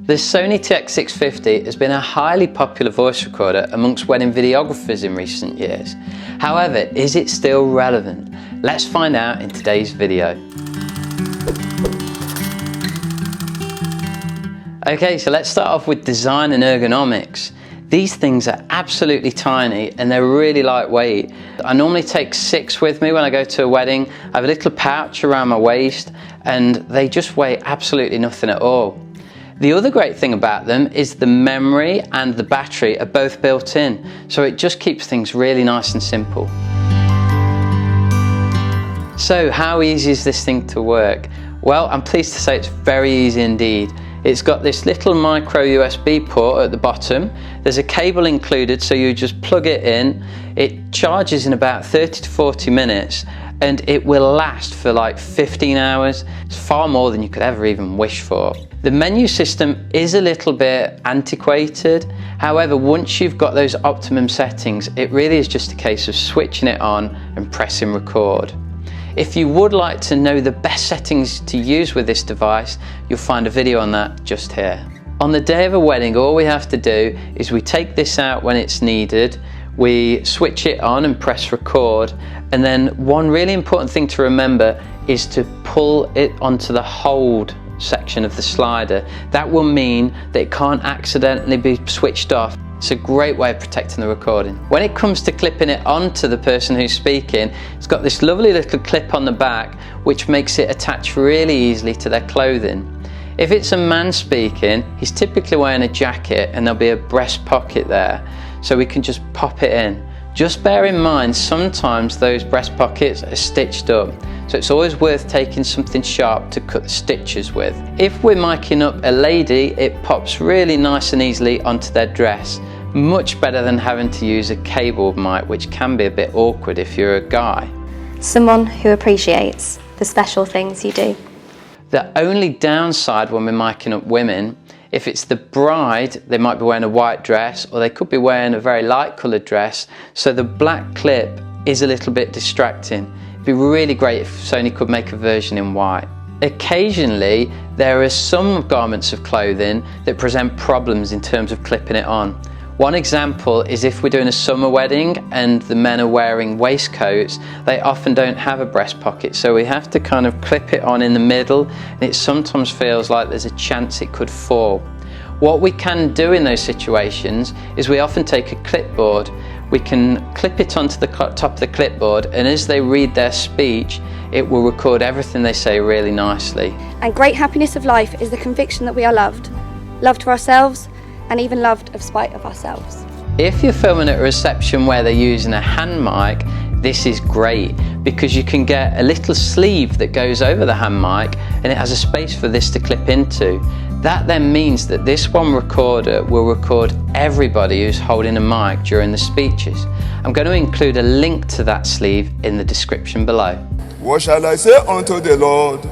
The Sony TX650 has been a highly popular voice recorder amongst wedding videographers in recent years. However, is it still relevant? Let's find out in today's video. Okay, so let's start off with design and ergonomics. These things are absolutely tiny and they're really lightweight. I normally take 6 with me when I go to a wedding. I have a little pouch around my waist and they just weigh absolutely nothing at all. The other great thing about them is the memory and the battery are both built in, so it just keeps things really nice and simple. So how easy is this thing to work? Well, I'm pleased to say it's very easy indeed. It's got this little micro USB port at the bottom. There's a cable included, so you just plug it in. It charges in about 30 to 40 minutes and it will last for like 15 hours. It's far more than you could ever even wish for. The menu system is a little bit antiquated. However, once you've got those optimum settings, it really is just a case of switching it on and pressing record. If you would like to know the best settings to use with this device, you'll find a video on that just here. On the day of a wedding, all we have to do is we take this out when it's needed, we switch it on and press record, and then one really important thing to remember is to pull it onto the hold section of the slider. That will mean that it can't accidentally be switched off. It's a great way of protecting the recording. When it comes to clipping it onto the person who's speaking, it's got this lovely little clip on the back which makes it attach really easily to their clothing. If it's a man speaking, he's typically wearing a jacket and there'll be a breast pocket there, so we can just pop it in. Just bear in mind, sometimes those breast pockets are stitched up, so it's always worth taking something sharp to cut the stitches with. If we're miking up a lady, it pops really nice and easily onto their dress. Much better than having to use a cable mic, which can be a bit awkward if you're a guy. Someone who appreciates the special things you do. The only downside when we're miking up women, if it's the bride, they might be wearing a white dress or they could be wearing a very light coloured dress, so the black clip is a little bit distracting. It'd be really great if Sony could make a version in white. Occasionally, there are some garments of clothing that present problems in terms of clipping it on. One example is if we're doing a summer wedding and the men are wearing waistcoats, they often don't have a breast pocket, so we have to kind of clip it on in the middle, and it sometimes feels like there's a chance it could fall. What we can do in those situations is we often take a clipboard. We can clip it onto the top of the clipboard, and as they read their speech, it will record everything they say really nicely. And great happiness of life is the conviction that we are loved. Loved for ourselves, and even loved of spite of ourselves. If you're filming at a reception where they're using a hand mic, this is great because you can get a little sleeve that goes over the hand mic and it has a space for this to clip into. That then means that this one recorder will record everybody who's holding a mic during the speeches. I'm going to include a link to that sleeve in the description below. What shall I say unto the Lord?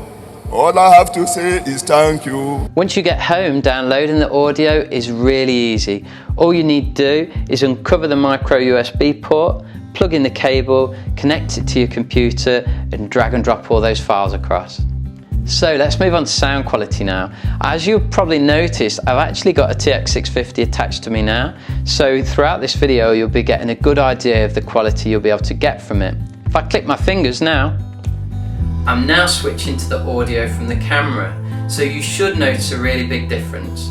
All I have to say is thank you. Once you get home, downloading the audio is really easy. All you need to do is uncover the micro USB port, plug in the cable, connect it to your computer and drag and drop all those files across. So let's move on to sound quality now. As you've probably noticed, I've actually got a TX650 attached to me now, so throughout this video you'll be getting a good idea of the quality you'll be able to get from it. If I click my fingers now, I'm now switching to the audio from the camera, so you should notice a really big difference.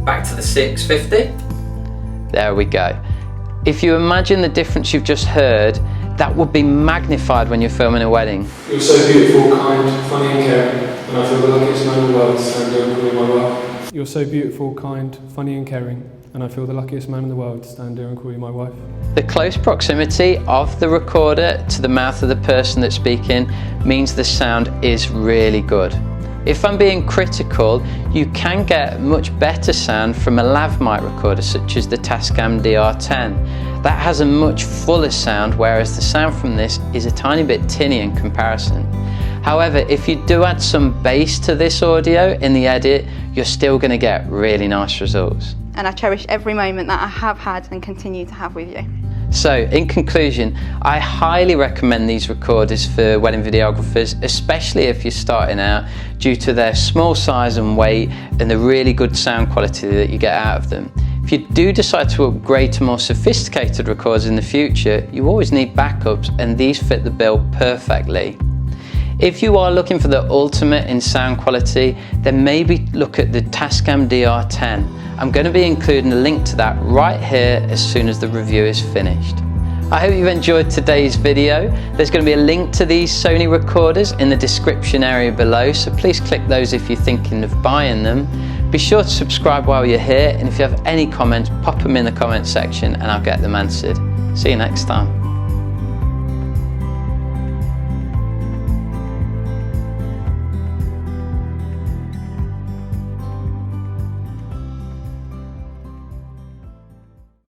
Back to the 650. There we go. If you imagine the difference you've just heard, that would be magnified when you're filming a wedding. You're so beautiful, kind, funny and caring, and I feel the luckiest man in the world to stand here and call you my wife. You're so beautiful, kind, funny and caring, and I feel the luckiest man in the world to stand here and call you my wife. The close proximity of the recorder to the mouth of the person that's speaking means the sound is really good. If I'm being critical, you can get much better sound from a lav mic recorder such as the Tascam DR10. That has a much fuller sound, whereas the sound from this is a tiny bit tinny in comparison. However, if you do add some bass to this audio in the edit, you're still going to get really nice results. And I cherish every moment that I have had and continue to have with you. So in conclusion, I highly recommend these recorders for wedding videographers, especially if you're starting out, due to their small size and weight and the really good sound quality that you get out of them. If you do decide to upgrade to more sophisticated recorders in the future, you always need backups, and these fit the bill perfectly. If you are looking for the ultimate in sound quality, then maybe look at the Tascam DR10. I'm going to be including a link to that right here as soon as the review is finished. I hope you've enjoyed today's video. There's going to be a link to these Sony recorders in the description area below, so please click those if you're thinking of buying them. Be sure to subscribe while you're here, and if you have any comments, pop them in the comment section and I'll get them answered. See you next time.